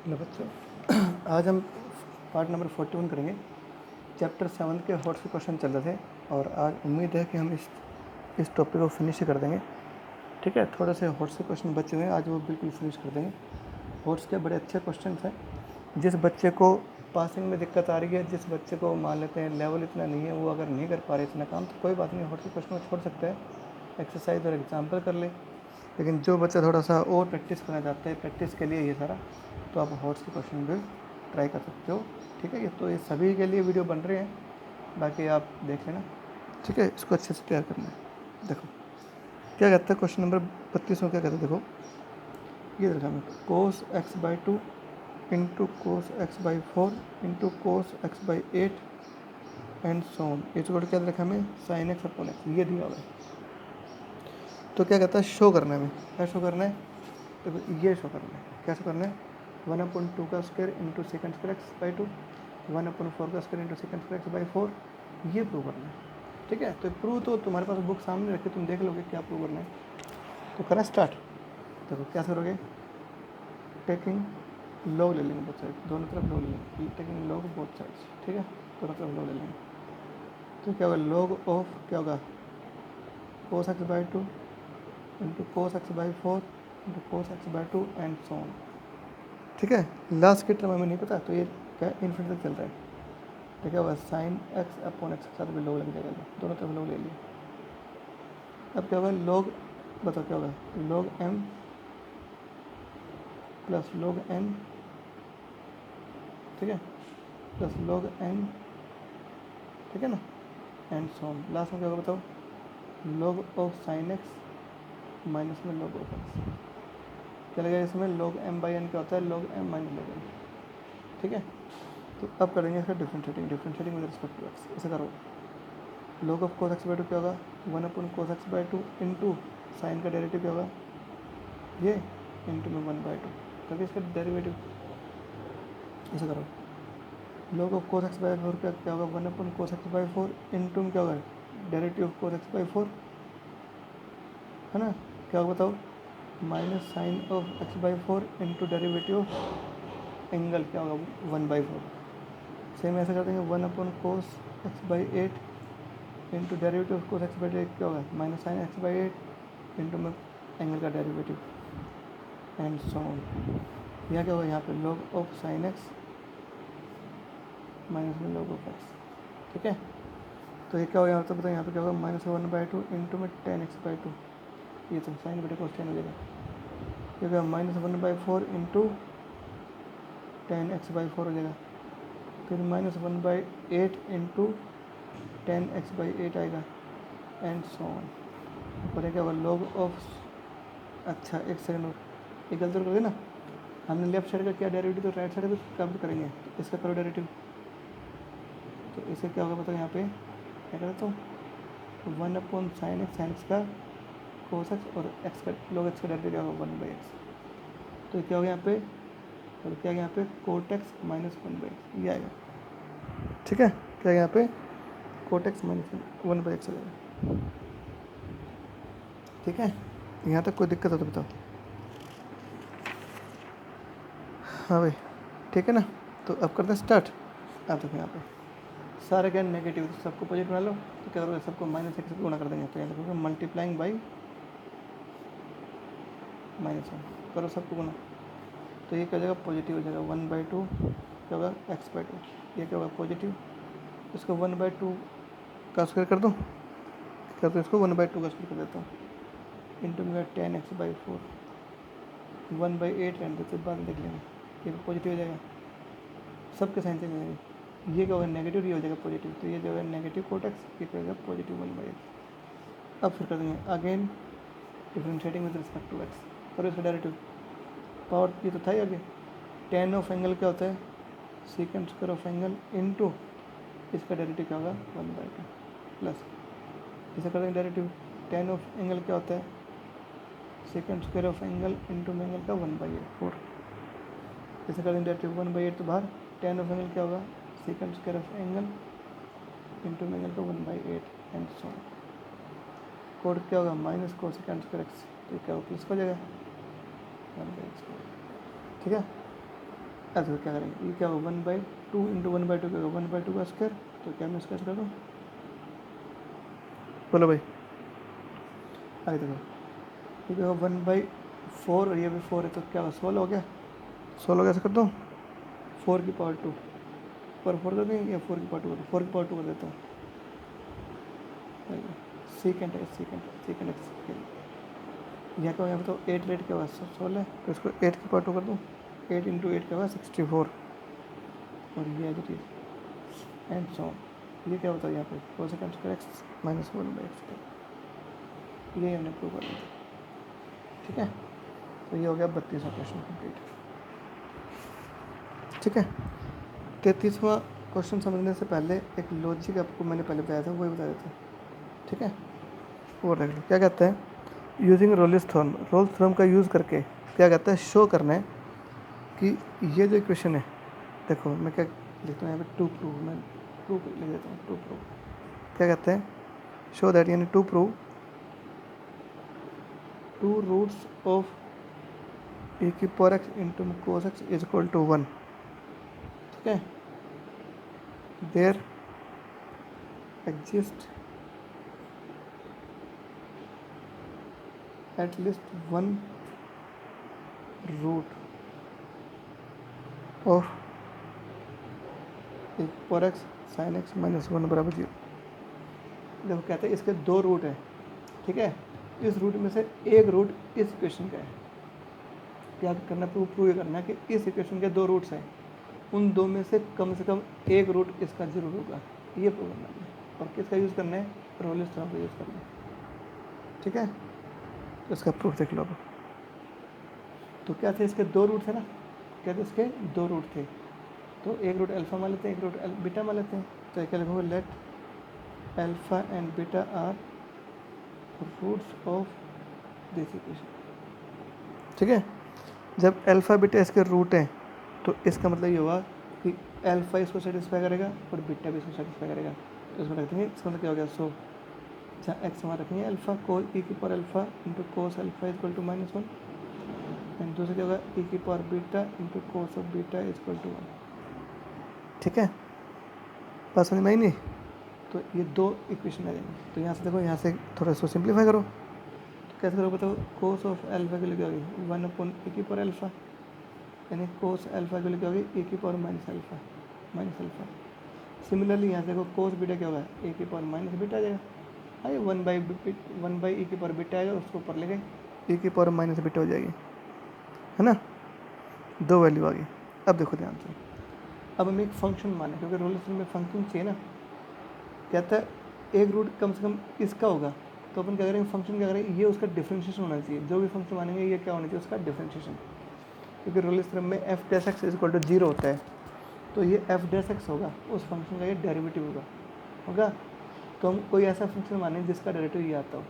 Hello बच्चों, आज हम पार्ट नंबर 41 करेंगे। चैप्टर 7 के हॉट से क्वेश्चन चल रहे थे और आज उम्मीद है कि हम इस टॉपिक को फिनिश कर देंगे। ठीक है, थोड़े से हॉट से क्वेश्चन बचे हुए हैं, आज वो बिल्कुल फिनिश कर देंगे। हॉट्स के बड़े अच्छे क्वेश्चन हैं। जिस बच्चे को पासिंग में दिक्कत आ रही है, जिस बच्चे को मान लेते हैं लेवल इतना नहीं है, वो अगर नहीं कर पा रहे इतना काम, तो कोई बात नहीं, हॉट के क्वेश्चन को छोड़ सकते हैं, एक्सरसाइज और एग्जाम्पल कर ले। लेकिन जो बच्चा थोड़ा सा और प्रैक्टिस करना चाहते हैं, प्रैक्टिस के लिए ये सारा, तो आप हॉट्स के क्वेश्चन भी ट्राई कर सकते हो। ठीक है, ये तो ये सभी के लिए वीडियो बन रहे हैं, बाकी आप देख लेना। ठीक है, इसको अच्छे से तैयार करना है। देखो क्या कहता है क्वेश्चन नंबर 32 में, क्या कहता है देखो, ये देखा हमें cos x by 2 into cos x by 4 into cos x by 8 and so इजक्वल क्या देखा हमें साइन एक्स अपॉन एक्स, ये दिया हुआ है। तो क्या कहता है शो करना है हमें, क्या शो करना है, तो ये शो करना है। क्या शो करना है, 1/2 का square into second square x by 2, 1/4 का square into second square x by 4, ये प्रूव करना है। ठीक है, तो प्रूव तो तुम्हारे पास बुक सामने रखे, तुम देख लोगे क्या प्रूव करना है। तो करा स्टार्ट। देखो क्या करोगे, टेकिंग लॉग ले लेंगे बोथ साइड, दोनों तरफ लॉग ले लेंगे, टेकिंग लॉग बोथ साइड्स। ठीक है, दोनों तरफ लॉग ले लेंगे। तो क्या होगा, लॉग ऑफ क्या होगा, कोस x by 2 into cos x by 4 into cos x by 2 and so on. ठीक है, लास्ट की टर्म हमें नहीं पता, तो ये क्या इन्फिनिटी तक चल रहा है। तो क्या होगा, साइन एक्स अपॉन एक्स के साथ भी लॉग लग जाएगा, दोनों तरफ लॉग ले लिया। अब क्या होगा, लॉग बताओ क्या होगा, log m plus log n, ठीक है, प्लस लॉग एन, ठीक है ना, एंड सो ऑन। लास्ट में क्या होगा बताओ, log of sine x minus में लॉग ऑफ एक्स। क्या लगेगा इसमें, लॉग एम बाई एन क्या होता है, log m minus log n. ठीक है, तो अब करेंगे इसका differentiating with respect to x. ऐसे करो, log of cos x by 2 क्या होगा, 1/cos x by 2 into sine का डेरिवेटिव क्या होगा, ये इंटू में 1/2 करके इसका डेरिवेटिव। ऐसे करो, log of cos x by 4 क्या होगा, 1/cos x बाई 4 इंटू में क्या होगा, derivative of cos x by 4, है ना। क्या होगा बताओ, minus sine of x by 4 into derivative of angle क्या होगा 1/4। सेम ऐसे कर देंगे, 1/cos x by 8 into derivative of cos x by 8 क्या होगा, minus sine x by 8 into में एंगल का डेरिवेटिव एंड सो ऑन। यहाँ क्या होगा, यहाँ पे log of sine x minus में लॉग ऑफ एक्स। ठीक है, तो ये क्या होगा, यहाँ तो बताओ, यहाँ पे क्या होगा, -1/2 इंटू में tan x बाई 2, ये तो साइन बटे कोस tan हो जाएगा। ये क्या, -1/4 इंटू tan x बाई 4 हो जाएगा, फिर -1/8 इंटू tan x बाई 8 आएगा एंड सो ऑन। और ये क्या होगा, लॉग ऑफ, अच्छा एक सेकंड, एक गलती कर देना, हमने लेफ्ट साइड का क्या डेरिवेटिव, तो राइट साइड भी काम करेंगे। तो इसका करो डेरिवेटिव, तो इसे क्या होगा बताओ, यहाँ पे क्या करता हूँ, 1/sin x का कोस एक्स और एक्स का लॉग एक्स का डेरिवेटिव क्या होगा 1/x। तो क्या होगा यहाँ पे, और क्या यहाँ पे कोट एक्स माइनस 1/x, ये आएगा। ठीक है, क्या यहाँ पे कोट एक्स माइनस 1/x आ जाएगा। ठीक है, यहाँ तक कोई दिक्कत हो तो बताओ। हाँ भाई, ठीक है ना, तो अब करते हैं स्टार्ट। अब देखो यहाँ पे सारे क्या नेगेटिव, तो सबको पॉजिटिव बना लो, तो क्या करोगे, सबको -1 से गुणा कर देंगे, तो यहाँ लिखोगे मल्टीप्लाइंग बाई -1, करो सबको गुणा, तो ये क्या हो जाएगा, पॉजिटिव हो जाएगा। 1/2 क्या होगा, एक्स बाई 2, ये क्या होगा पॉजिटिव। इसको 1/2 का स्क्वायर कर दूँ, क्या तो इसको 1/2 का स्क्वायर कर देता हूँ, इंटू में tan x बाई 4, 1/8 रहने देते, बाद में देख लेंगे, ये पॉजिटिव हो जाएगा, सबके साइन चेंज हो जाएंगे। ये क्या होगा नेगेटिव, ये हो जाएगा पॉजिटिव, तो ये जो है नेगेटिव कोट एक्स, ये क्या हो जाएगा पॉजिटिव 1/x। अब फिर कर देंगे again differentiating with respect to x, करो इसका डेरिवेटिव, पावर ये तो था ही आगे, tan ऑफ एंगल क्या होता है, second square of angle into इसका डेरिवेटिव क्या होगा 1/2 प्लस, इसे कर देंगे डेरिवेटिव, tan ऑफ एंगल क्या होता है, second square of angle into angle का 1/4, इसे कर देंगे डेरिवेटिव 1/8 तो बाहर, tan ऑफ एंगल क्या होगा, secant square of angle into angle का 1/8 एंड सो ऑन। कोड क्या होगा, माइनस को सेकेंड स्क्वायर एक्स, तो क्या होगा प्लस हो जाएगा 1/x। ठीक है, अब देखो क्या करेंगे, ये क्या होगा 1/2 इंटू 1/2 क्या होगा 1/2 का स्क्वायर, तो क्या मैं इसका स्क्वायर करूँ, बोलो भाई। आगे देखो ये क्या होगा 1/4 और ये भी 4 है, तो क्या होगा 16 हो गया, 16 हो गया, ऐसा कर दूँ 4 की पावर 2 पर 4 कर देंगे या 4 की पावर 2 कर, 4 की पावर 2 कर देता हूँ, सीकेंड है सीकेंड एक्स, यह क्या हो, यहाँ पे तो 8 रेट क्या हुआ 16, तो इसको 8 की पावर 2 कर दूँ, 8 इंटू 8 क्या हुआ 64, और ये as it is and so ये क्या होता है यहाँ पे cosecant square x minus 1/x, ये हमने प्रूव कर दिया। ठीक है, तो ये हो गया 32वां क्वेश्चन कंप्लीट। ठीक है, 33वां क्वेश्चन समझने से पहले एक लॉजिक आपको मैंने पहले बताया था, वही बता देता हूँ। ठीक है, वो देख लो क्या कहता है, यूजिंग रोल्स थ्योरम का यूज़ करके क्या कहता है, शो करना है कि ये जो इक्वेशन है, देखो मैं क्या लिखता हूँ यहाँ पे, टू प्रूव, मैं प्रूव लिख देता हूँ, टू प्रूव क्या कहते हैं, शो दैट, यानी to prove two roots of A की power X into cos x is equal to 1। ठीक है, there exist at least one root of A power X sine x minus 1 बराबर 0। देखो कहते हैं इसके दो रूट हैं। ठीक है, इस रूट में से एक रूट इस इक्वेशन का है, क्या करना है, प्रूव ये करना है कि इस इक्वेशन के दो रूट्स हैं, उन दो में से कम एक रूट इसका जरूर होगा, ये प्रूव करना है। और किसका यूज़ करना है, रोल्स थ्योरम का यूज़ करना है। ठीक है, तो इसका प्रूफ देख लो अब। तो क्या थे, इसके दो रूट थे ना, क्या थे इसके दो रूट थे, तो एक रूट अल्फ़ा मान लेते हैं, एक रूट बीटा मान लेते हैं। तो क्या लिखोगे, let alpha and beta are roots of this equation. ठीक है, जब अल्फ़ा बीटा इसके रूट हैं तो इसका मतलब ये हुआ कि अल्फ़ा इसको सेटिस्फाई करेगा और बीटा भी इसको सेटिस्फाई करेगा, तो इसमें रखते हैं, इसका मतलब क्या हो गया, सो जहाँ एक्स वहाँ रखेंगे अल्फ़ा कोस ई की power alpha into cos alpha equal to -1, and दूसरा क्या होगा ई की power beta into cos of beta equal to 1। ठीक है, बात समझ में आई नहीं, तो ये दो इक्वेशन आ जाएंगे। तो यहाँ से देखो, यहाँ से थोड़ा सा सिंप्लीफाई करो, तो कैसे करो बताओ, कोस ऑफ अल्फ़ा के लिए क्या होगी 1/e की पावर अल्फ़ा, यानी कोस अल्फ़ा के लिए क्या होगी e की पावर माइनस अल्फ़ा। सिमिलरली यहाँ से देखो कोस बीटा क्या होगा e की पावर माइनस बीटा आ जाएगा, आइए 1/e की पावर बीटा आएगा, उसको ऊपर ले गए e की पावर माइनस बीटा हो जाएगी, है ना, दो वैल्यू आ गई। अब देखो ध्यान से, अब हम एक फंक्शन माने, क्योंकि रोल्स थ्योरम में फंक्शन चाहिए ना, कहता है एक रूट कम से कम इसका होगा, तो अपन क्या करेंगे, फंक्शन क्या करेंगे, ये उसका डिफरेंशिएशन होना चाहिए, जो भी फंक्शन मानेंगे ये क्या होना चाहिए, उसका डिफरेंशिएशन, क्योंकि रोल्स थ्योरम में f dash x is equal to 0 होता है, तो ये एफ डैश एक्स होगा, उस फंक्शन का ये डेरिवेटिव होगा। तो हम कोई ऐसा फंक्शन माने जिसका डेरिवेटिव ये आता हो।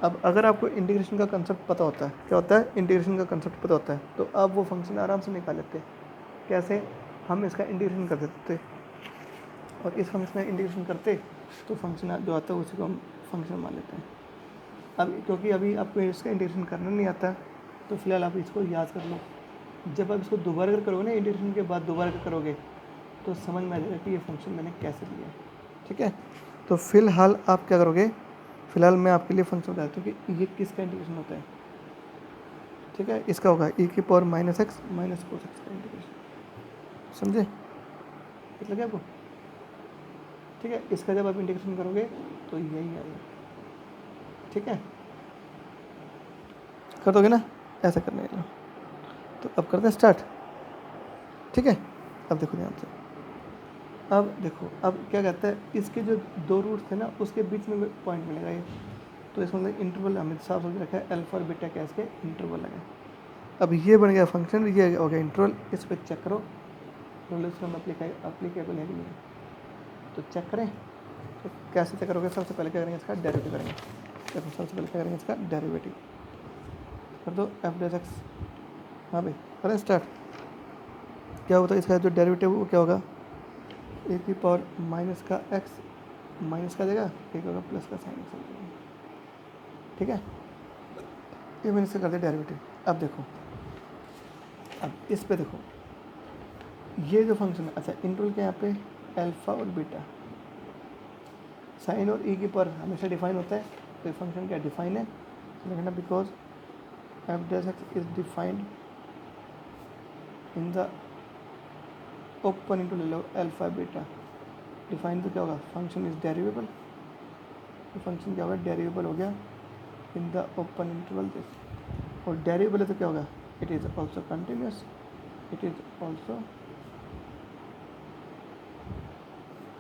अब अगर आपको इंटीग्रेशन का कंसेप्ट पता होता है, क्या होता है, इंटीग्रेशन का कंसेप्ट पता होता है, तो आप वो फंक्शन आराम से निकाल लेते। कैसे, हम इसका इंटीग्रेशन कर देते और इस फंक्शन में इंटीग्रेशन करते, तो फंक्शन जो आता है उसी को हम फंक्शन मान लेते हैं। अब क्योंकि अभी आपको इसका इंटीग्रेशन करना नहीं आता, तो फिलहाल आप इसको याद कर लो, जब आप इसको दोबारा अगर करोगे ना, इंटीग्रेशन के बाद दोबारा अगर करोगे तो समझ में आ जाएगा कि ये फंक्शन मैंने कैसे लिया है। ठीक है, तो फिलहाल आप क्या करोगे, फिलहाल मैं आपके लिए फंक्शन बताता हूँ कि ये किसका इंटीग्रेशन होता है। ठीक है, इसका होगा e की power minus x minus cos x का इंटीग्रेशन, समझे, मतलब क्या आपको। ठीक है, इसका जब आप इंटीग्रेशन करोगे तो यही आएगा। ठीक है, कर दोगे ना, ऐसा करने के लिए, तो अब करते हैं स्टार्ट। ठीक है, अब देखो ध्यान से, अब देखो, अब क्या कहता है, इसके जो दो रूट थे ना, उसके बीच में पॉइंट मिलेगा ये, तो इसका मतलब इंटरवल हमने साफ समझ रखा है, अल्फा और बीटा क्या इसके इंटरवल है। अब ये बन गया फंक्शन, ये हो गया इंटरवल, इस पर चेक करो रोल्स थ्योरम अप्लीकेबल है कि नहीं, तो चेक करें। तो कैसे चेक करोगे, सबसे पहले क्या करेंगे, इसका डेरिवेटिव करेंगे। देखो सबसे पहले क्या करेंगे, इसका डेरिवेटिव कर दो, एफ डैश एक्स, हाँ भाई करें स्टार्ट। क्या होता है इसका जो डेरिवेटिव, वो क्या होगा, ए की पावर माइनस का एक्स माइनस का देगा, एक होगा प्लस का साइन एक्स। ठीक है, ये मैंने इसका कर दिया डेरिवेटिव। अब देखो, अब इस पे देखो, ये जो फंक्शन है, अच्छा इंटरवल के यहाँ पे अल्फ़ा और बीटा, साइन और ई की पर हमेशा डिफाइन होता है, तो ये फंक्शन क्या डिफाइन है, लिखना because f dash x is defined in the open into ले लो अल्फ़ा बीटा, डिफाइन तो क्या होगा, फंक्शन इज डेरिवेबल, तो फंक्शन क्या होगा, डेरिवेबल हो गया इन द ओपन इंटरवल दिस, और डेरिवेबल है तो क्या होगा, it is also continuous, it is also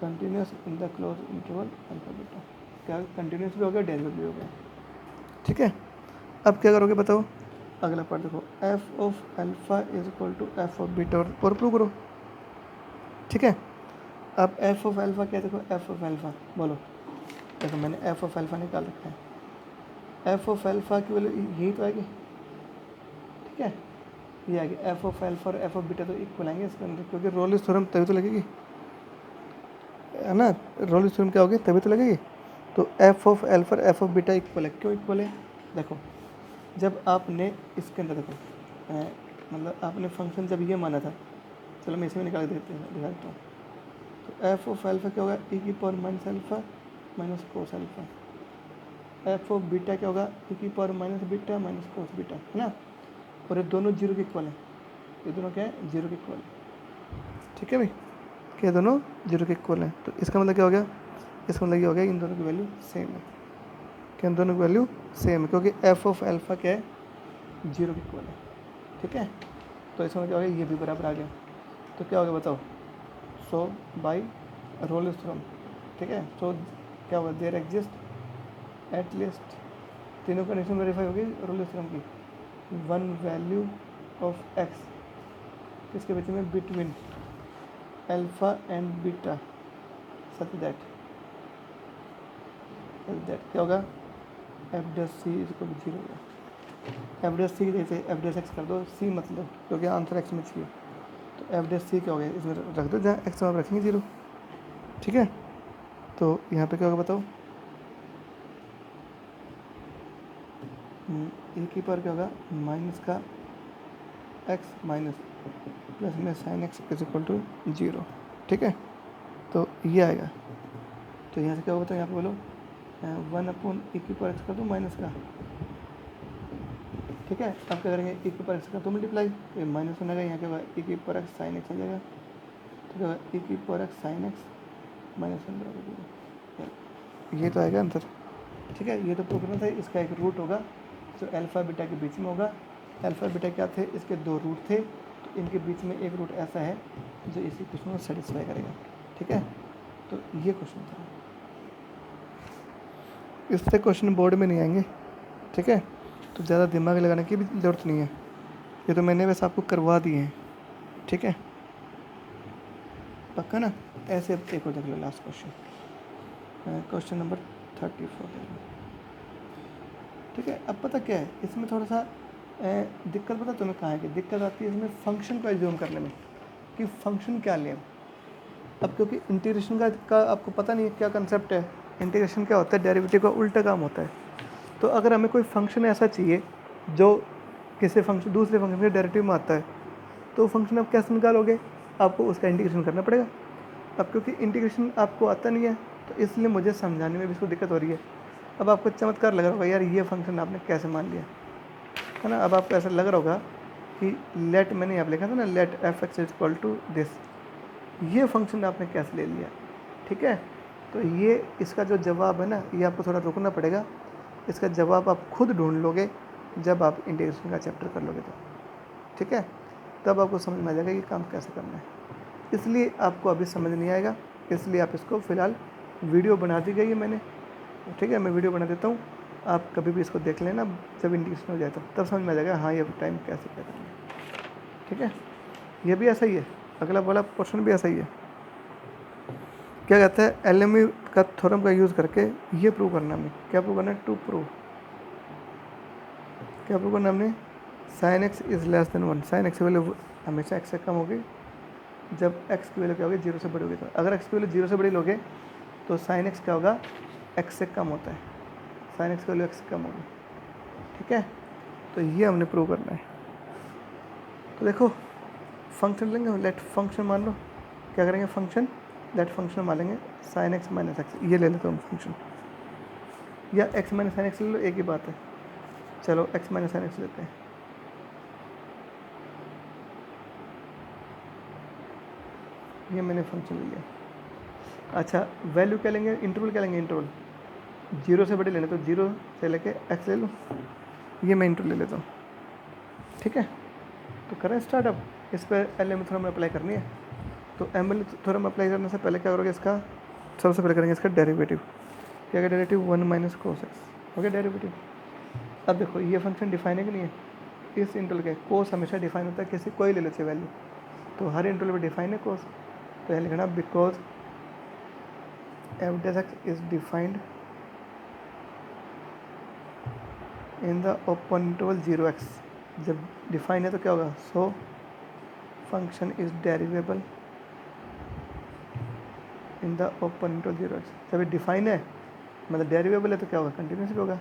continuous in the close interval alpha beta, क्या कंटिन्यूस भी हो गया, डेरिवेबल भी हो गया। ठीक है, अब क्या करोगे बताओ, अगला पार्ट देखो, f of alpha is equal to f of beta, और प्रूव करो। ठीक है, अब एफ ऑफ अल्फा क्या, देखो एफ ऑफ अल्फा बोलो, देखो मैंने एफ ऑफ अल्फा निकाल रखा है, एफ ऑफ अल्फा की वैल्यू यही तो आएगी। ठीक है, ये आएगी एफ ऑफ अल्फा और एफ ऑफ बीटा तो इक्वल आएंगे इसके अंदर, क्योंकि रोल्स थ्योरम तभी तो लगेगी, है ना, रोल्स थ्योरम क्या होगी तभी तो लगेगी। तो एफ ऑफ अल्फा और एफ ऑफ बीटा इक्वल है, क्यों इक्वल है, देखो जब आपने इसके अंदर देखो मतलब आपने फंक्शन जब ये माना था, चलो मैं इसे भी निकाल दिखा देता हूँ, तो एफ ऑफ अल्फा क्या होगा, ई की power minus alpha minus cos alpha, F of beta क्या होगा, ई की power minus beta minus cos beta, है ना, और ये दोनों जीरो के इक्वल हैं, ये दोनों क्या है, जीरो के इक्वल है। ठीक है भाई, क्या दोनों जीरो के इक्वल हैं, तो इसका मतलब क्या हो गया, इसका मतलब ये हो गया इन दोनों की वैल्यू सेम है, कि इन दोनों की वैल्यू सेम है, क्योंकि एफ ऑफ अल्फा क्या है, जीरो के इक्वल है। ठीक है, तो इसमें क्या हो गया, ये भी बराबर आ गया, तो क्या हो गया बताओ, सो बाई रोल्स थ्योरम, ठीक है, सो क्या होगा, देयर एग्जिस्ट एट लीस्ट, तीनों कंडीशन वेरीफाई होगी रोल्स थ्योरम की, वन वैल्यू ऑफ एक्स किसके बीच में, between alpha and beta, such that क्या होगा, f dash c is equal to zero होगा, एफ डैश सी जैसे एफ डैश एक्स कर दो, सी मतलब क्योंकि आंसर एक्स में चाहिए, तो एफ डैश सी क्या हो गया, इसमें रख दो जहाँ एक्स में आप रखेंगे जीरो। ठीक है, तो यहाँ पे क्या होगा बताओ, ए की पावर क्या होगा, माइनस का एक्स माइनस प्लस में sine x is equal to zero. ठीक है, तो ये आएगा, तो यहाँ से क्या होगा, तो यहाँ पे बोलो वन अपॉन ए की पावर एक्स कर दो माइनस का। ठीक है, अब क्या करेंगे, ए की पावर एक्स का तो मल्टीप्लाई, तो ये माइनस होने का, यहाँ क्या होगा, ए की पावर एक्स साइन एक्स आ जाएगा, तो क्या होगा, ए की power X sine x minus one बराबर, ये तो आएगा आंसर। ठीक है, ये तो प्रूव करना था, इसका एक रूट होगा जो अल्फा बीटा के बीच में होगा, अल्फा बीटा क्या थे, इसके दो रूट थे, तो इनके बीच में एक रूट ऐसा है जो इसी क्वेश्चन को सेटिस्फाई करेगा। ठीक है, तो ये क्वेश्चन था, इससे क्वेश्चन बोर्ड में नहीं आएंगे। ठीक है, तो ज़्यादा दिमाग लगाने की भी ज़रूरत नहीं है, ये तो मैंने वैसे आपको करवा दिए हैं। ठीक है, पक्का ना, ऐसे अब एक और देख लो लास्ट क्वेश्चन, क्वेश्चन नंबर 34। ठीक है, अब पता क्या है, इसमें थोड़ा सा दिक्कत पता तुम्हें कहाँ है, कि दिक्कत आती है इसमें फंक्शन को एज्यूम करने में, कि फंक्शन क्या लें। अब क्योंकि इंटीग्रेशन का आपको पता नहीं है क्या कंसेप्ट है, इंटीग्रेशन क्या होता है, डेरिवेटिव का उल्टा काम होता है। तो अगर हमें कोई फंक्शन ऐसा चाहिए जो किसी फंक्शन दूसरे फंक्शन के डेरिवेटिव में आता है, तो फंक्शन आप कैसे निकालोगे, आपको उसका इंटीग्रेशन करना पड़ेगा। अब क्योंकि इंटीग्रेशन आपको आता नहीं है, तो इसलिए मुझे समझाने में भी इसको दिक्कत हो रही है। अब आपको चमत्कार लग रहा होगा, यार ये फंक्शन आपने कैसे मान लिया, है ना। अब आपको ऐसा लग रहा होगा कि लेट, मैंने यहाँ लिखा था ना, let f x is equal to this, ये फंक्शन आपने कैसे ले लिया। ठीक है, तो ये इसका जो जवाब है ना, ये आपको थोड़ा रुकना पड़ेगा, इसका जवाब आप खुद ढूंढ लोगे जब आप इंटीग्रेशन का चैप्टर कर लोगे तो। ठीक है, तब आपको समझ में आ जाएगा ये काम कैसे करना है, इसलिए आपको अभी समझ नहीं आएगा, इसलिए आप इसको फ़िलहाल वीडियो बना दी गई है मैंने। ठीक है, मैं वीडियो बना देता हूँ, आप कभी भी इसको देख लेना, जब इंटीग्रेशन हो जाए तब समझ में आ जाएगा, हाँ ये टाइम कैसे क्या करना है। ठीक है, ये भी ऐसा ही है, अगला वाला पोर्शन भी ऐसा ही है। क्या कहता है, एलएमयू का थ्योरम का यूज़ करके ये प्रूव करना, हमें क्या प्रूव करना है, टू प्रूव, क्या प्रूव करना हमने, sine x is less than one, sine x की वैल्यू हमेशा एक्स से कम होगी जब एक्स की वैल्यू क्या होगी, जीरो से बड़ी होगी। तो अगर एक्स की वैल्यू जीरो से बड़ी लोगे तो साइन एक्स क्या होगा, एक्स से कम होता है, साइन एक्स की वैल्यू एक्स से कम होगी। ठीक है, तो ये हमने प्रूव करना है। तो देखो फंक्शन लेंगे, लेट फंक्शन मान लो, क्या करेंगे फंक्शन, लेट फंक्शन मान लेंगे साइन एक्स माइनस एक्स, ये ले लेते हो हम फंक्शन, या एक्स माइनस साइन एक्स ले लो, एक ही बात है। चलो एक्स माइनस साइन एक्स लेते हैं, ये मैंने फंक्शन ले लिया। अच्छा वैल्यू क्या लेंगे, इंटरवल क्या लेंगे, इंटरवल जीरो से बड़े लेने, तो जीरो से लेके एक्स ले लो, ये मैं इंटरवल ले लेता हूँ। ठीक है, तो करें स्टार्ट। अब इस पर एल एम थ्योरम अप्लाई करनी है, तो एम एल थ्योरम अप्लाई करने से पहले क्या करोगे, इसका सबसे पहले करेंगे इसका डेरिवेटिव। क्या है derivative, 1 minus cos x, okay derivative. अब देखो ये फंक्शन डिफाइन है कि नहीं है, इस इंटरवल के कोस हमेशा डिफाइन होता है, किसी कोई ले लेते वैल्यू, तो हर इंटरवल पे डिफाइन है कोस, तो यह लिखना because f dash x is defined in the open interval 0x, जब डिफाइन है तो क्या होगा, so function is derivable in the open interval 0x, जब ये डिफाइन है मतलब डेरिवेबल है तो क्या होगा, कंटिन्यूस भी होगा।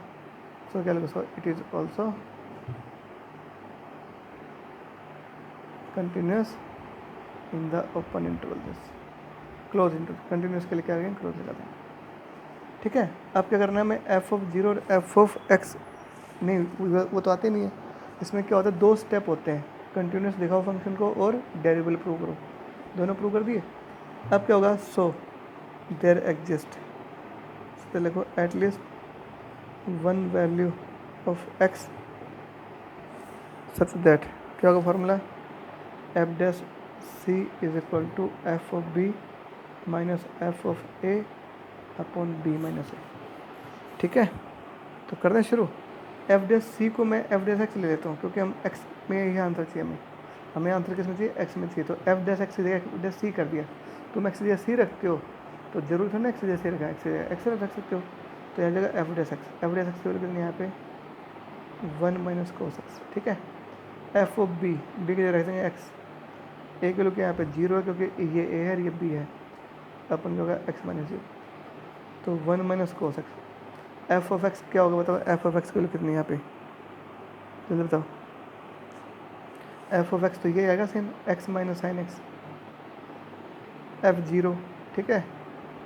सो क्या होगा, so it is also continuous in the open interval, this close interval, continuous के लिए क्या करेंगे, क्लोज लगा देंगे। ठीक है, अब क्या करना है, मैं एफ ऑफ जीरो और एफ ऑफ एक्स, नहीं वो तो आते नहीं है, इसमें क्या होता है, दो स्टेप होते हैं, कंटिन्यूस दिखाओ फंक्शन को और डेरिवेबल प्रूव करो, दोनों प्रूव कर दिए। अब क्या होगा, सो देयर एग्जिस्ट, तो लिखो at least one value of x such that, क्या होगा formula, f dash c is equal to f of b minus f of a upon b minus a. ठीक है, तो कर दें शुरू। एफ डैश सी को मैं एफ डैश एक्स ले लेता हूँ, क्योंकि हम एक्स में यही आंसर चाहिए, हमें आंसर किस में चाहिए, एक्स में चाहिए, तो f dash x f dash c कर दिया। तुम एक्स जगह सी रखते हो तो जरूर है ना एक्स जैसे रखा, एक्स एक्स रख सकते हो, तो यहाँ जगह F dash x, f dash x की यहाँ पे 1 माइनस कोस एक्स। ठीक है, एफ ऑफ बी, बी की जगह रख देंगे एक्स, ए के लोग यहाँ पे 0 है क्योंकि ये ए है और ये बी है, अपन होगा एक्स माइनस 0, तो 1 minus cos x. F of x क्या होगा बताओ, एफ ऑफ एक्स की वैल्यू कितनी है यहाँ पे, जल्दी बताओ। एफ ऑफ एक्स तो ये आएगा same, x minus sine x, F 0। ठीक है,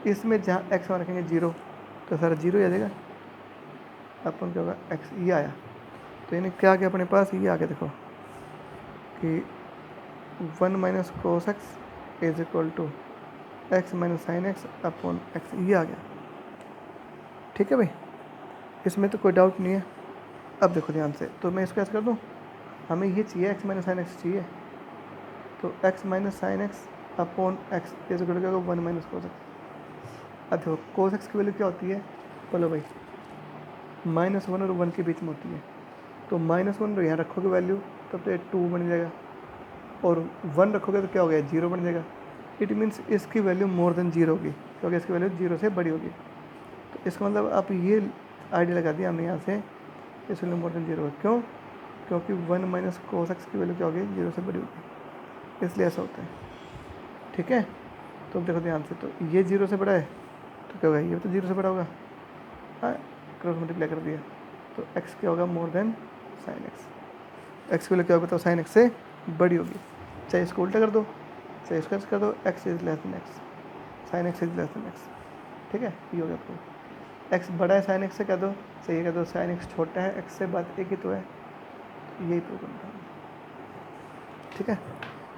इसमें जहाँ एक्स वहाँ रखेंगे 0 तो सारा 0 ही आ जाएगा, अपन क्या होगा एक्स, ये आया, तो यानी क्या आ गया अपने पास, ये आ गया देखो कि 1 minus cos x is equal to x minus sine x upon x, ये आ गया। ठीक है भाई, इसमें तो कोई डाउट नहीं है। अब देखो ध्यान से, तो मैं इसको ऐसे कर दूँ, हमें ये चाहिए एक्स माइनस साइन एक्स चाहिए, तो x minus sine x upon x is equal to 1 minus cos x. अब देखो कोस एक्स की वैल्यू क्या होती है, बोलो भाई, -1 और 1 के बीच में होती है, तो -1 यहाँ रखोगे वैल्यू तब तो ये 2 बन जाएगा, और 1 रखोगे तो क्या हो गया, 0 बन जाएगा। इट मीन्स इसकी वैल्यू मोर देन 0 होगी, क्योंकि इसकी वैल्यू 0 से बड़ी होगी, तो इसका मतलब आप ये आइडिया लगा दिया हमने यहाँ से, इस वैल्यू मोर देन 0 होगी, क्यों, क्योंकि 1 माइनस कोस एक्स की वैल्यू क्या होगी, 0 से बड़ी होगी, इसलिए ऐसा होता है। ठीक है, तो देखो ध्यान से, तो ये 0 से बड़ा है तो क्या होगा, ये तो 0 से बड़ा होगा, हाँ क्रॉस मल्टीप्लाई कर दिया, तो x क्या होगा, more than sine x, x की वैल्यू क्या होगा तो साइन एक्स से बड़ी होगी, चाहे इसको उल्टा कर दो चाहे इसको कर दो, x is less than x, sine x is less than x. ठीक है, ये हो गया प्रूफ, x बड़ा है साइन एक्स से कह दो, सही कह दो साइन एक्स छोटा है x से, बात एक ही तो है, यही प्रूव करना है। ठीक है,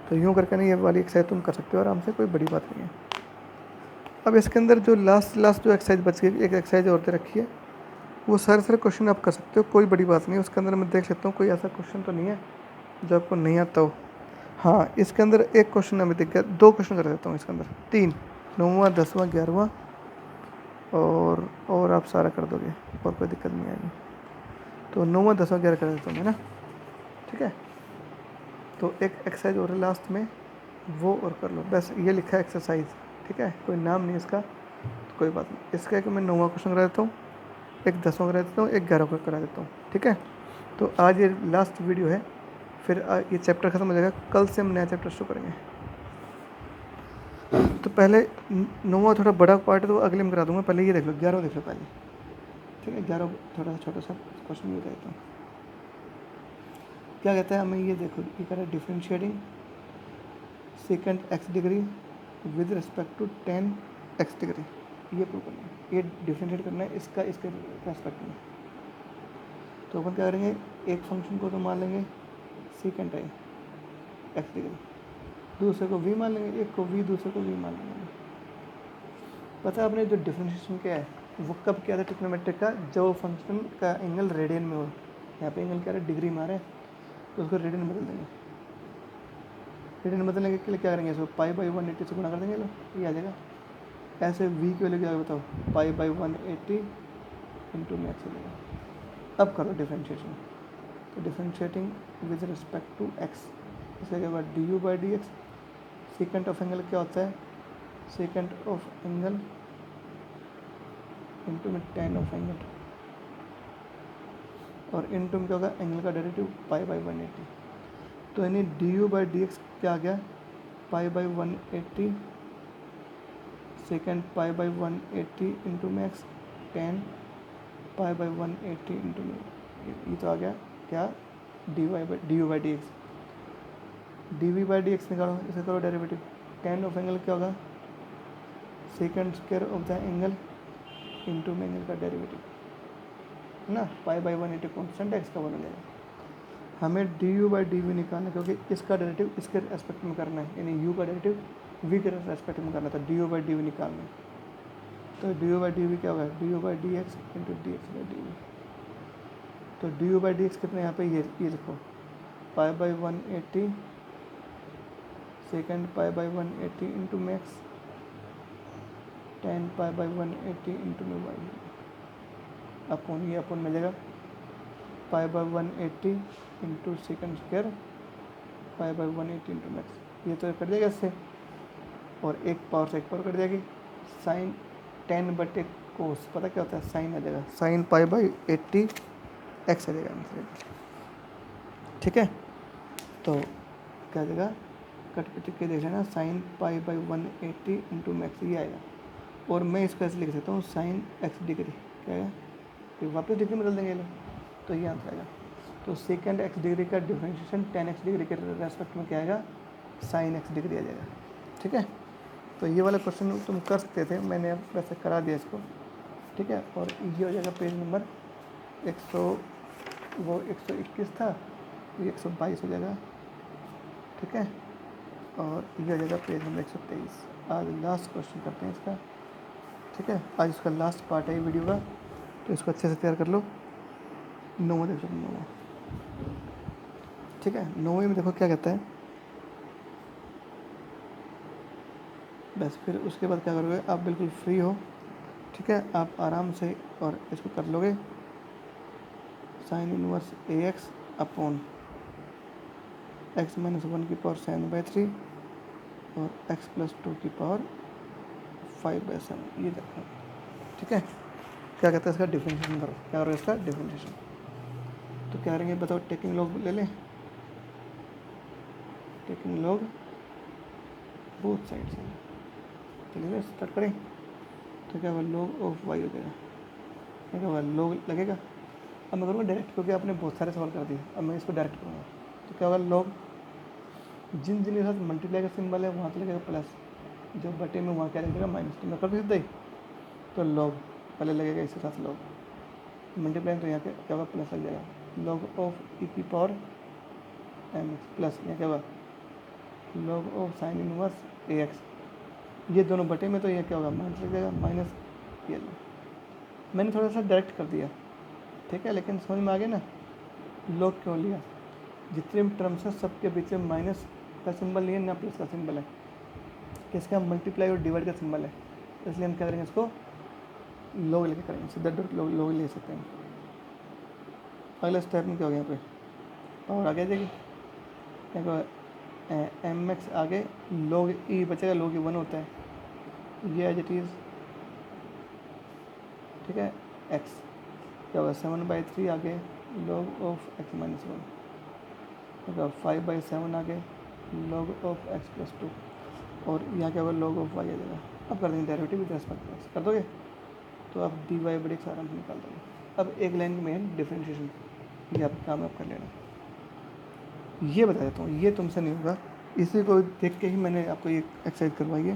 तो यूँ करके नहीं, ये वाली एक्सरसाइज तुम कर सकते हो आराम से, कोई बड़ी बात नहीं है। अब इसके अंदर जो लास्ट जो एक्सरसाइज बच गई, एक एक्सरसाइज और दे रखी है, वो सारे क्वेश्चन आप कर सकते हो, कोई बड़ी बात नहीं है। उसके अंदर मैं देख लेता हूँ कोई ऐसा क्वेश्चन तो नहीं है जो आपको नहीं आता हो। हाँ, इसके अंदर एक क्वेश्चन हमें दिख गया, 2 क्वेश्चन कर देता हूँ इसके अंदर, 3, 9वां 10वां 11वां, और आप सारा कर दोगे और कोई दिक्कत नहीं आएगी, तो 9वां 10वां 11 कर देता हूँ मैं ना। ठीक है, तो एक एक्सरसाइज और है लास्ट में, वो और कर लो, बस ये लिखा है एक्सरसाइज। ठीक है, कोई नाम नहीं इसका, तो कोई बात नहीं। इसका एक मैं 9वां क्वेश्चन करा देता हूँ, एक 10वां करा देता हूँ, एक 11वां का करा देता हूँ। ठीक है, तो आज ये लास्ट वीडियो है, फिर ये चैप्टर ख़त्म हो जाएगा, कल से हम नया चैप्टर शुरू करेंगे। तो पहले 9वां थोड़ा बड़ा पार्ट है तो अगले में करा दूँगा, पहले ये देख लो, 11वां देख लो पहले। ठीक है, 11 थोड़ा सा छोटा सा क्वेश्चन भी देता हूँ। क्या कहता है हमें, ये देखो, ये कह रहा है differentiating secant x degree with respect to tan x degree, ये प्रूव करना है, ये डिफ्रेंशिएट करना है इसका इसके रेस्पेक्ट में। तो अपन क्या करेंगे, एक फंक्शन को तो मान लेंगे सेकेंड है एक्स डिग्री, दूसरे को v मान लेंगे, एक को v दूसरे को v मान लेंगे। पता है आपने जो डिफरेंशिएशन क्या है वो कब किया था ट्रिग्नोमेट्रिक का, जब फंक्शन का एंगल रेडियन में हो। यहाँ पे एंगल क्या है, डिग्री में आ रहा है, तो उसको रेडियन बदल देंगे। रेडियन बदलने के लिए क्या करेंगे, इसको पाई बाई 180 से गुणा कर देंगे, लो ये आ जाएगा। ऐसे v की वैल्यू क्या है बताओ, पाई बाई 180 इंटू मैक्स हो जाएगा। अब करो डिफरेंशिएशन, तो differentiating with respect to x, इसका क्या होगा d u by d x. Secant of angle क्या होता है, सेकेंड ऑफ एंगल इंटू में टेन ऑफ एंगल, और इंटू में क्या होगा एंगल का डेरिवेटिव पाई बाई 180। तो यानी d u by d x क्या आ गया, pi by 180 second pi by 180 into max ten pi by 180 into ये तो आ गया क्या, d u by d x. D v by d x निकालो, इसे करो डेरिवेटिव, टेन ऑफ एंगल क्या होगा, secant square of the angle into में एंगल का डेरिवेटिव है ना, पाई बाई 180 कॉन्स्टेंट एक्स का बन जाएगा। हमें d u by d v निकालना, क्योंकि इसका डेरिवेटिव इसके रेस्पेक्ट में करना है, यानी यू का डेरिवेटिव वी के रेस्पेक्ट में करना था, d u by d v निकालना है। तो d u by d v क्या होगा, d u by d x into d x by d v. तो d u by d x कितना यहाँ पे, ये लिखो pi by 180 second pi by 180 into max ten pi by 180 into में y upon ये अपॉन मिलेगा pi by 180 into second square pi by 180 into max, ये तो कट जाएगा इससे, और एक पावर से एक पावर कट जाएगी। साइन 10 बटे कोस, पता क्या होता है, साइन आ जाएगा, साइन पाई बाई 80 एक्स आ जाएगा आंसर। ठीक है, तो क्या आ जाएगा, कट के देख लेना, sine pi by 180 into max ये आएगा। और मैं इसको ऐसे लिख सकता हूँ साइन एक्स डिग्री, क्या है ये वापस डिग्री में बदल देंगे लोग, तो ये आंसर आएगा। तो सेकेंड एक्स डिग्री का डिफरेंशिएशन 10 एक्स डिग्री के रेस्पेक्ट में क्या आएगा, साइन एक्स डिग्री आ जाएगा। ठीक है, तो ये वाला क्वेश्चन तुम कर सकते थे, मैंने अब वैसे करा दिया इसको। ठीक है, और ये हो जाएगा पेज नंबर 121 था, ये 122 हो जाएगा। ठीक है, और ये हो जाएगा पेज नंबर 123। आज लास्ट क्वेश्चन करते हैं इसका। ठीक है, आज इसका लास्ट पार्ट है वीडियो का, तो इसको अच्छे से तैयार कर लो। 9 देखो 9। ठीक है, 9 में देखो क्या कहता है, बस फिर उसके बाद क्या करोगे, आप बिल्कुल फ्री हो। ठीक है, आप आराम से और इसको कर लोगे, साइन इनवर्स ए एक्स अपॉन एक्स माइनस 1 की पावर 7/3 और x प्लस 2 की पावर 5/7, ये देखो। ठीक है, क्या कहता है इसका डिफरेंशिएशन करो, क्या करो इसका डिफरेंशिएशन। तो क्या करेंगे बताओ, टेकिंग लॉग ले लें, टेकिंग लॉग बोथ साइड से, चलिए स्टार्ट करें। तो क्या होगा, लॉग ऑफ वाई हो जाएगा, क्या होगा लॉग लगेगा। अब मैं करूँगा डायरेक्ट, क्योंकि आपने बहुत सारे सवाल कर दिए, अब मैं इसको डायरेक्ट करूँगा। तो क्या होगा, लॉग जिन जिन के साथ मल्टीप्लाई का सिंबल है वहाँ तो लगेगा प्लस, जो बटे में वहाँ क्या लगेगा माइनस। तो मैं कर सकता ही, तो लॉग पहले लगेगा इसके साथ लॉग, मल्टीप्लाई तो यहाँ क्या होगा प्लस लग जाएगा, लॉग ऑफ ई की पावर एम एक्स प्लस यहाँ क्या होगा log of sine inverse A x, ये दोनों बटे में तो ये क्या होगा माइनस लग जाएगा, माइनस ये लो। मैंने थोड़ा सा डायरेक्ट कर दिया, ठीक है, लेकिन समझ में आ गया ना लॉग क्यों लिया। जितने भी टर्म्स हैं सबके बीच में माइनस का सिंबल नहीं है ना प्लस का सिंबल है, किसका मल्टीप्लाई और डिवाइड का सिंबल है, इसलिए हम क्या करेंगे इसको लॉग लेके करेंगे, सीधा लॉग ले सकते हैं। अगले स्टेप में क्या हो गया, यहाँ पे पावर आगे जाएगी, क्या होगा एम एक्स आगे लॉग ई बचेगा, लॉग ई 1 होता है, ये एज इट इज़। ठीक है, एक्स क्या होगा 7/3 आगे लॉग ऑफ एक्स माइनस 1, क्या 5/7 आगे लॉग ऑफ एक्स प्लस 2, और यहाँ क्या होगा लॉग ऑफ वाई आ जाएगा। अब कर देंगे derivative with respect to x, कर दोगे तो आप डी वाई बड़ी आराम से निकाल दोगे। अब एक लाइन में है डिफरेंशिएशन, ये आप काम आप कर लेना। ये बता देता हूँ, ये तुमसे नहीं होगा, इसी को देख के ही मैंने आपको ये एक्सरसाइज करवाई है,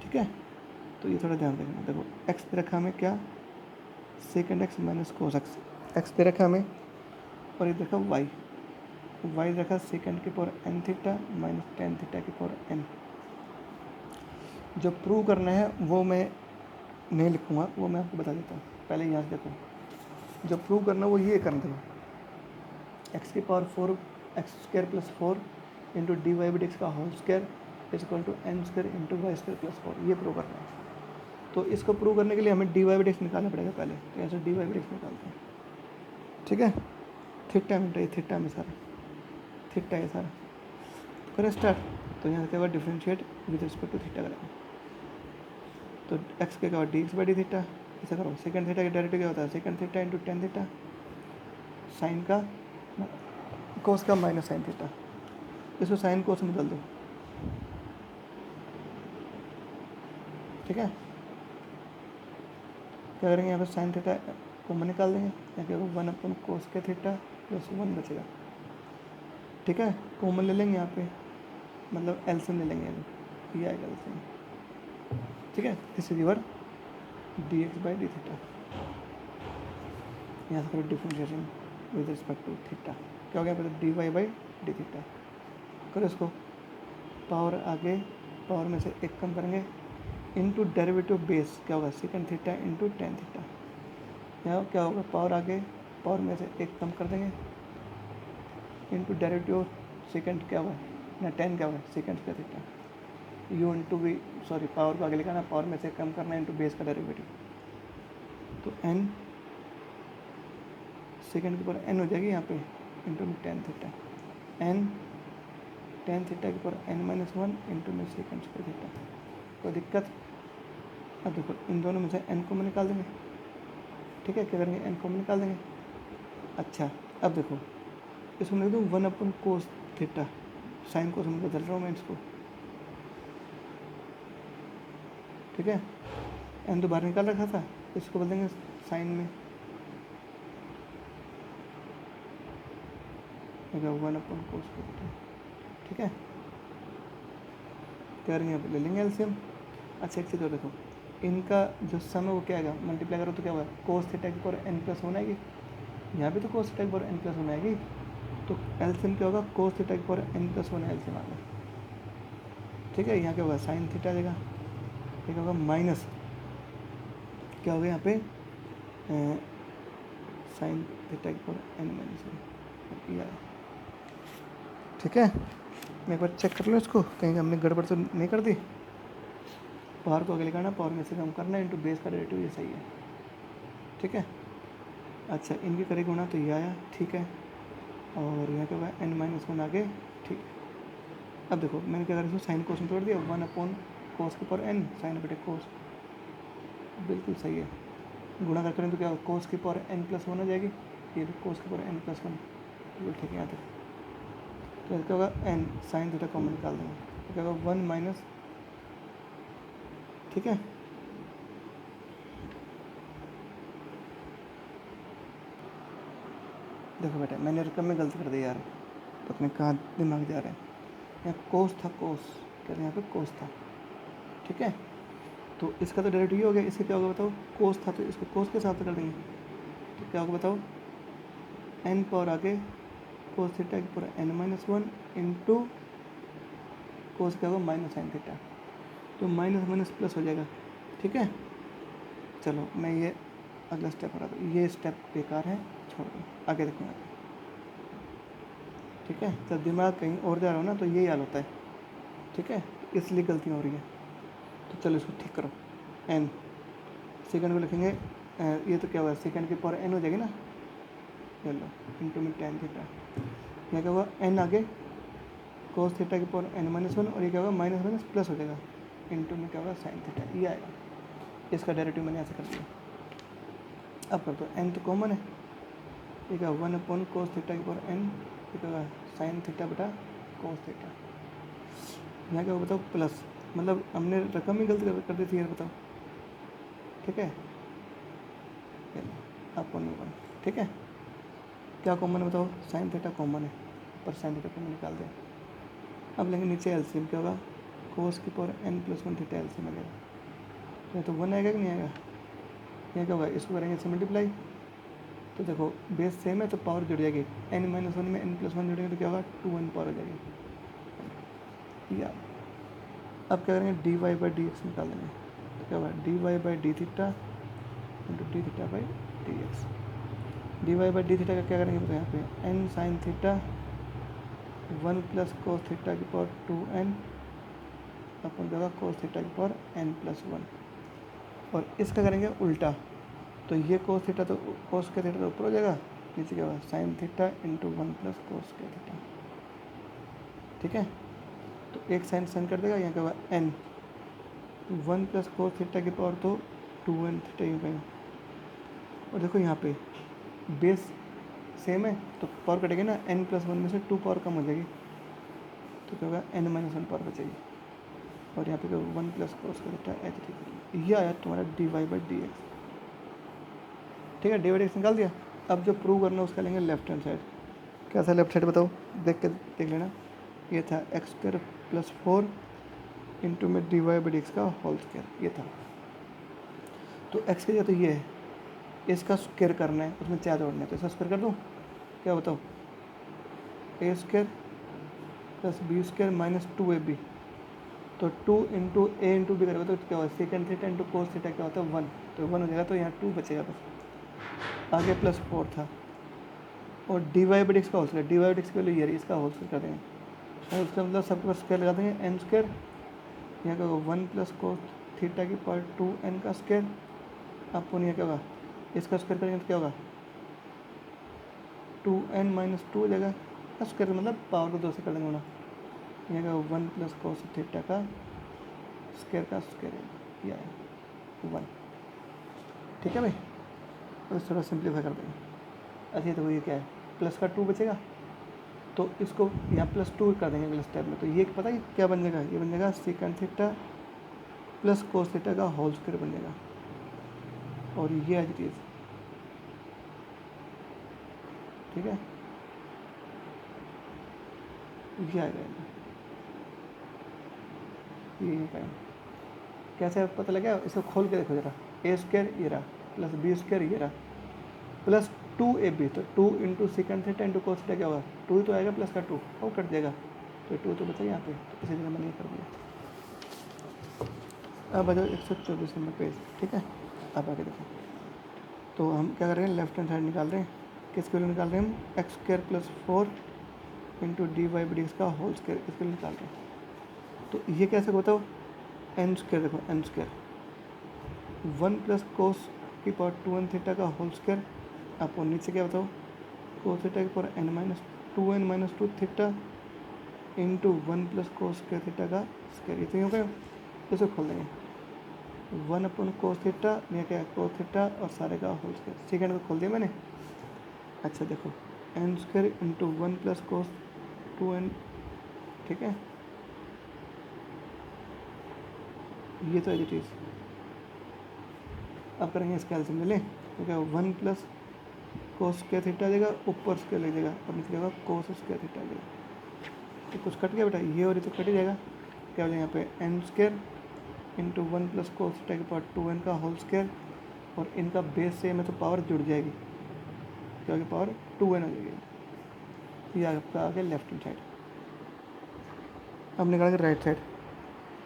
ठीक है। तो ये थोड़ा ध्यान रखना। देखो एक्स दे रखा हमें क्या, second x minus cos x, x दे रखा हमें, और ये देखा वाई, वाई रखा सेकेंड के power n theta minus ten theta के पावर एन। जो प्रूव करना है वो मैं नहीं लिखूँगा, वो मैं आपको बता देता हूँ। पहले यहाँ से देखो, जो प्रूव करना है वो ये करना था, एक्स की power 4 x square plus 4 into d y by d x का whole square is equal to n square into y square plus 4, ये प्रूव करना है। तो इसको प्रूव करने के लिए हमें d y by d x निकालना पड़ेगा पहले। तो ऐसे d y by d x निकालते हैं, ठीक है। थीटा में ये थीटा में सारा, थीटा है सारा। तो करें स्टार्ट। तो यहाँ के बाद differentiate with respect to theta करेंगे। तो एक्स के बाद d x by d theta, ऐसा करो। सेकंड थीटा का डायरेक्ट क्या होता है, secant theta into tan theta, sine का कोस का माइनस साइन थीटा, इसको साइन कोस में बदल दो, ठीक है। क्या करेंगे यहाँ पर साइन थीटा कॉमन निकाल देंगे, यहाँ क्या होगा 1 अपन कोस के थीटा प्लस 1 बचेगा, ठीक है। कॉमन ले लेंगे यहाँ पे, मतलब एलसीएम ले लेंगे, ये आएगा एलसीएम, ठीक है। This is your d x by d theta. यहाँ से करो differentiation with respect to theta, क्या हो गया मतलब d y by d theta. करो इसको, पावर आगे पावर में से एक कम करेंगे, इनटू डेरिवेटिव बेस क्या होगा second theta into tan theta. यहाँ क्या होगा पावर आगे पावर में से एक कम कर देंगे, इनटू डेरिवेटिव सेकंड क्या होगा ना टेन क्या होगा सेकंड का theta, u into v sorry power को आगे लिखाना, पावर में से कम करना इंटू बेस का डेरिवेटिव। तो एन सेकंड के ऊपर एन हो जाएगी यहाँ पे इंटू में tan theta, n tan theta के ऊपर एन माइनस वन इंटू में सेकंड स्क्वायर थीटा। कोई दिक्कत? अब देखो इन दोनों में से एन को मैं निकाल देंगे, ठीक है। क्या करेंगे एन को मैं निकाल देंगे। अच्छा अब देखो इसको मैं लिख दूँ 1 अपन कोस थीटा, साइन कोस में बदल रहा हूँ मैं इसको, ठीक है। एन तो बाहर निकाल रखा था, इसको बदल देंगे साइन में, 1 अपन कोस थीटा, ठीक है। क्या करेंगे अब ले लेंगे एलसीएम। अच्छा एक चीज़ और देखो, इनका जो सम है वो क्या आएगा, मल्टीप्लाई करो तो क्या होगा कोस थीटा की पावर एन प्लस वन आएगी, यहाँ भी तो कोस थीटा की पावर एन प्लस वन आएगी, तो एलसीएम क्या होगा कोस थीटा की power n plus one LCM आ गया, ठीक है। यहाँ क्या होगा साइन थीटा देगा, क्या होगा माइनस क्या होगा यहाँ पे साइन थीटा की पावर एन माइनस वन, ठीक है। मैं एक बार चेक कर लो इसको, कहीं हमने गड़बड़ तो नहीं कर दी। पावर को आगे लिखाना, पावर में से कम करना इंटू बेस का डेरिवेटिव, ये सही है, ठीक है। अच्छा इनकी करेंगे गुणा तो ये आया, ठीक है। और यहाँ क्या हुआ एन माइनस वन आगे, ठीक है। अब देखो मैंने क्या करा इसको साइन कोस में तोड़ दिया, 1 अपॉन कोस के पावर एन साइन बटे कोस, बिल्कुल सही है। गुणा कर करें तो क्या होगा कोस की पावर एन प्लस वन हो जाएगी, ये भी कोस की पावर एन प्लस वन, बिल्कुल ठीक है। यहाँ तक तो क्या होगा एन साइन थीटा कॉमन निकाल देंगे, तो क्या होगा 1 माइनस, ठीक है। देखो बेटा मैंने रकम में गलती कर दी यार, तो अपने कहाँ दिमाग जा रहे हैं, यहाँ कोस था कोस, क्या यहाँ पे कोस था, ठीक है। तो इसका तो डायरेक्ट ये हो गया, इससे क्या होगा बताओ कोस था तो इसको कोस के साथ कर देंगे, तो क्या होगा बताओ एन पावर आगे कोस थीटा की power n minus one into cos क्या होगा माइनस साइन थीटा, तो माइनस माइनस प्लस हो जाएगा, ठीक है। चलो मैं ये अगला स्टेप हटा दूँ, ये स्टेप बेकार है छोड़ दो, आगे देखूँगा, ठीक है। जब दिमाग कहीं और जा रहा हो ना तो यही हाल होता है, ठीक है, इसलिए गलतियाँ हो रही है। तो चलो इसको ठीक करो, एन सेकंड को लिखेंगे, ये तो क्या हुआ सेकंड की पावर एन हो जाएगी ना, चलो इंटू में टेन थीटा, यह क्या होगा एन आगे कोस थीटा की पावर एन माइनस वन, और ये क्या होगा माइनस माइनस प्लस हो जाएगा, इंटू में क्या होगा साइन थीटा, ये आएगा। इसका डेरिवेटिव मैंने ऐसे कर दिया। अब कर दो एन तो कॉमन है, ये क्या 1 अपॉन कोस थीटा की पावर एन, ये क्या होगा साइन थीटा बटा कोस थीटा, यहाँ क्या होगा बताओ प्लस, मतलब हमने रकम ही गलत कर दी थी यार बताओ, ठीक है। अपॉन वन, ठीक है। क्या कॉमन है बताओ साइन थीटा कॉमन है, पर साइन थीटा कॉमन निकाल दें, अब लेंगे नीचे एलसीएम, क्या होगा कोस की power n plus 1 theta LCM आ जाएगा। तो 1 आएगा कि नहीं आएगा, यहाँ क्या होगा इसको करेंगे इससे मल्टीप्लाई, तो देखो बेस सेम है तो पावर जुड़ जाएगी, n माइनस 1 में n प्लस 1 जुड़ेंगे तो क्या होगा 2n पावर हो जाएगी। या अब क्या करेंगे dy बाई डी एक्स निकाल देंगे, तो क्या होगा dy by d theta into D theta by d x. dy by d theta का क्या करेंगे तो यहाँ पे n sine theta 1 plus cos theta की पावर 2n अपन देगा कोस थीटा की पावर n प्लस 1, और इसका करेंगे उल्टा, तो ये कोस थीटा तो कोस के थीटा तो ऊपर हो जाएगा, नीचे क्या होगा sine theta into 1 plus cos के थीटा। ठीक है, तो एक साइन साइन कर देगा, यहाँ क्या होगा n 1 प्लस कोस थीटा की पावर तो 2n थीटा यूँ कहेंगे, और देखो यहाँ पे बेस सेम है तो पावर कटेगी ना, n प्लस 1 में से 2 पावर कम हो जाएगी, तो क्या होगा n माइनस 1 पावर बचेगी, और यहाँ पे क्या 1 प्लस कोस का थीटा एच थीटा। ये आया तुम्हारा dy बाई डी एक्स। ठीक है, डी बाई डी एक्स निकाल दिया। अब जो प्रूव करना है उसका लेंगे लेफ्ट हैंड साइड। क्या था लेफ्ट साइड बताओ, देख लेना। ये था एक्स स्क्वायर प्लस 4 इंटू में d y by d x का होल स्क्वायर, ये था। तो एक्स की जगह तो ये है, इसका स्क्वायर करना है, उसमें 4 जोड़ना है, तो इसका स्क्वायर कर दूँ, क्या बताओ a square plus b square minus 2ab, तो 2 इंटू ए इंटू बी करोगे तो क्या होगा second theta into cos theta क्या होता है 1, तो 1 हो जाएगा, तो यहाँ 2 बचेगा बस, आगे प्लस 4 था, और d y by d x का whole square, d y by d x की वैल्यू ये, इसका होल स्क्वायर कर देंगे, और उसका मतलब सबके पास स्क्वायर लगा देंगे एन स्क्वायर, यहाँ क्या होगा 1 प्लस कोस थीटा की पावर 2n का स्क्वायर, अपन यहाँ क्या होगा इसका स्क्वायर करेंगे तो क्या होगा 2n माइनस 2 हो जाएगा, स्क्वायर मतलब पावर को 2 से कर देंगे ना, यहाँ का 1 प्लस कोस थीटा का स्क्वायर ये आया 1। ठीक है भाई, तो थोड़ा सिंप्लीफाई कर देंगे। अच्छा तो ये क्या है प्लस का 2 बचेगा, तो इसको यहाँ प्लस 2 कर देंगे अगले स्टेप में, तो ये पता है क्या बन जाएगा, ये बन जाएगा second theta plus cos theta का होल स्क्वायर बन जाएगा, और ये एज इट इज। ठीक है, ये आ जाएगा, ये कैसे पता लगा, इसको खोल के देखो जरा, ए स्क्वायर ये रहा प्लस बी स्क्वायर ये रहा प्लस 2ab, तो 2 into second theta into cos theta क्या होगा 2 तो आएगा प्लस का 2 और कट जाएगा, तो 2 तो बचा यहाँ पे, तो इसी जगह मैंने ये कर दिया। अब आ जाओ 124 नंबर पेज। ठीक है, अब आगे देखो, तो हम क्या कर रहे हैं लेफ्ट हैंड साइड निकाल रहे हैं, किसके लिए निकाल रहे हैं हम x square plus 4 into d y by d x का होल स्क्वायर, इसके लिए निकाल रहे हैं। तो ये कैसे बताओ एन स्क्वायर, देखो एन स्क्वायर 1 प्लस कोस की पावर 2n थीटा का होल स्क्वायर, आपको नीचे क्या बताओ कोस थीटा की power n minus 2n minus 2 theta into 1 plus cos के थीटा का स्क्वायर, ये तो यूँ क्या इसको खोल देंगे 1 अपन कोस थीटा, ये क्या कोस थीटा और सारे का होल स्क्वायर, सेकेंड को खोल दिया मैंने। अच्छा देखो n square into 1 plus cos 2n, ठीक है, ये तो एज इट इज। अब करेंगे इसका एलसीएम ले लें, तो क्या 1 प्लस कोस स्क्वायर थीटा आ जाएगा, ऊपर स्क्वायर लग जाएगा और नीचे जाएगा कोस स्क्वायर थीटा आ जाएगा, तो कुछ कट गया बेटा, ये और ये तो कट ही जाएगा, क्या हो जाएगा यहाँ पे n square into 1 plus cos theta की पावर 2n का होल स्क्वायर, और इनका बेस सेम है तो पावर जुड़ जाएगी, क्या होगी पावर 2n हो जाएगी। ये आपका आ गया लेफ्ट हैंड साइड। अब निकालेंगे राइट साइड।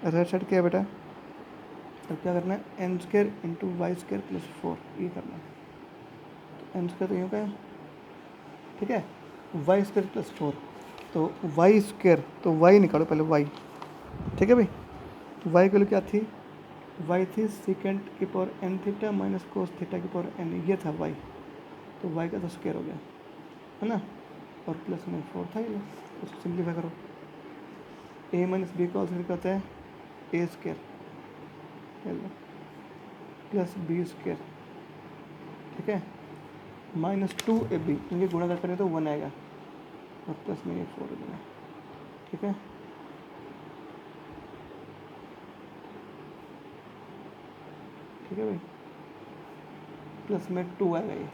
राइट साइड क्या है बेटा, तो क्या करना है n square into y square plus 4, ये करना है, तो एन स्क्वायर तो यूँ का है, ठीक है, वाई स्क्वायर प्लस 4, तो वाई स्क्वायर, तो वाई निकालो पहले वाई, ठीक है भाई, तो वाई की वैल्यू क्या थी, वाई थी सेकेंड की power n theta minus cos theta की पावर एन, ये था वाई, तो वाई का तो स्क्वायर हो गया है ना, और प्लस में 4 था ये, उसको सिंप्लीफाई करो, ए माइनस बी का ऑल्सो होता है ए स्क्वायर प्लस बी स्क्वायर, ठीक है, माइनस 2ab, क्योंकि गुणा करें तो 1 आएगा, और प्लस में ये 4 हो जाएगा। ठीक है, ठीक है भाई, प्लस में 2 आएगा ये,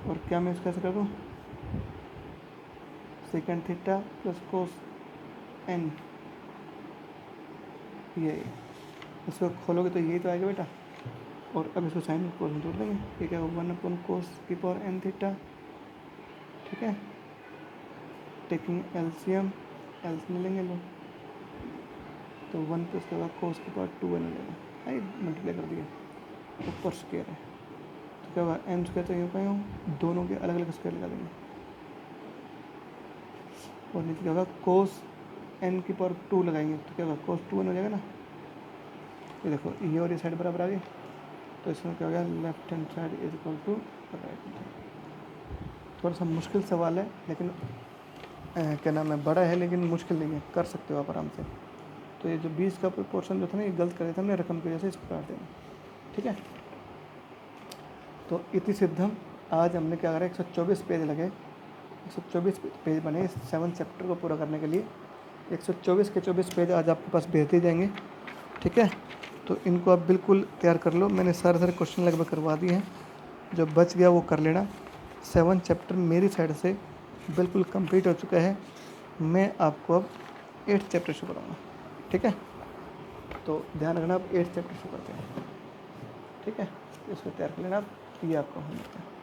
और क्या मैं इसका ऐसे कर दूँ secant theta plus cos n, ये इसको खोलोगे तो यही तो आएगा बेटा। और अब इसको साइन कोस में जोड़ देंगे, ये क्या होगा 1/cos⁻n थीटा, ठीक है। टेकिंग एलसीएम, एलसीएम लेंगे लो, तो 1 प्लस के बाद cos⁻2n हो जाएगा, आई मल्टीप्लाई कर दिया, ऊपर स्क्वायर है तो क्या होगा n स्क्वायर, तो यूँ का यूँ दोनों के अलग अलग स्क्वायर लगा देंगे, और नीचे क्या होगा cos⁻n⁻2 लगाएंगे तो क्या होगा cos2n हो जाएगा ना। ये देखो ये और ये साइड बराबर आ गई, तो इसमें क्या हो गया left hand side is equal to right hand side. थोड़ा सा मुश्किल सवाल है लेकिन क्या नाम है, बड़ा है लेकिन मुश्किल नहीं है, कर सकते हो आप आराम से। तो ये जो 20 का पोर्शन जो था ना, ये गलत कर दिया था हमने रकम की वजह से, इसको काट देना, ठीक है। तो इति सिद्धम, आज हमने क्या करा, 124 पेज लगे, 124 पेज बने 7 चैप्टर को पूरा करने के लिए। 124 के 24 पेज आज आपके पास भेज दिए जाएंगे, ठीक है। तो इनको आप बिल्कुल तैयार कर लो, मैंने सारे क्वेश्चन लगभग करवा दिए हैं, जो बच गया वो कर लेना। 7 चैप्टर मेरी साइड से बिल्कुल कंप्लीट हो चुका है, मैं आपको अब 8 चैप्टर शुरू कराऊंगा, ठीक है। तो ध्यान रखना, आप 8 चैप्टर शुरू करते हैं, ठीक है। इसको तैयार कर लेना आप, ये आपका होमवर्क है।